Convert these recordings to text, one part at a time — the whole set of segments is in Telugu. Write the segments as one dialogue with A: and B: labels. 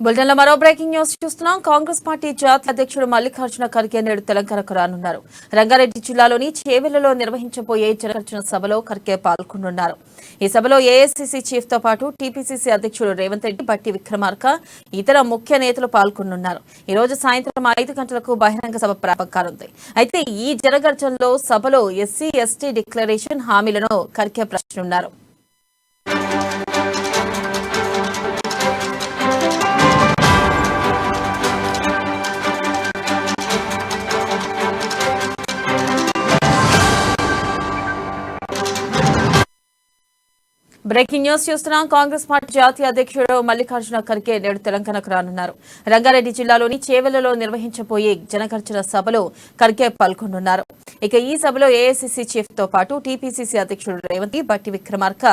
A: బులెటిన్లో మరో బ్రేకింగ్ న్యూస్ చూస్తున్నాం. కాంగ్రెస్ పార్టీ జాతీయ అధ్యక్షుడు మల్లికార్జున ఖర్గే నేడు తెలంగాణకు రానున్నారు. రంగారెడ్డి జిల్లాలోని చేవెళ్లలో నిర్వహించబోయే జనగర్జన సభలో ఖర్గే పాల్గొనున్నారు. ఈ సభలో ఏఐసీసీ చీఫ్ తో పాటు టీపీసీసీ అధ్యక్షుడు రేవంత్ రెడ్డి, బట్టి విక్రమార్క, ఇతర ముఖ్య నేతలు పాల్గొనున్నారు. ఈ రోజు సాయంత్రం 5 గంటలకు బహిరంగ సభ ప్రారంభం కానుంది. అయితే ఈ జనగర్జనలో సభలో ఎస్సీ ఎస్టీ డిక్లరేషన్ హామీలను ఖర్గే ప్రశ్నిస్తున్నారు. బ్రేకింగ్ న్యూస్ చూస్తున్నాం. కాంగ్రెస్ పార్టీ జాతీయ అధ్యక్షుడు మల్లికార్జున ఖర్గే నేడు తెలంగాణకు రానున్నారు. రంగారెడ్డి జిల్లాలోని చేవెళ్లలో నిర్వహించబోయే జనగర్జన సభలో ఖర్గే పాల్గొనున్నారు. ఇక ఈ సభలో ఏఐసీసీ చీఫ్ తో పాటు టీపీసీసీ అధ్యక్షుడు రేవంత్, బట్టి విక్రమార్క,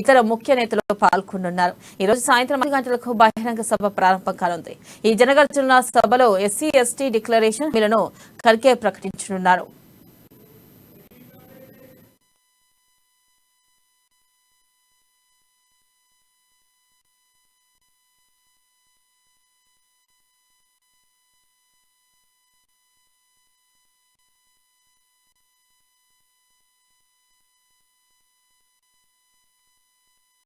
A: ఇతర ముఖ్య నేతలు పాల్గొనున్నారు. ఈ రోజు సాయంత్రం 5 గంటలకు బహిరంగ సభ ప్రారంభం కానుంది. ఈ జనగర్జన సభలో ఎస్సీ ఎస్టీ డిక్లరేషన్ హామీలను ఖర్గే ప్రకటించనున్నారు.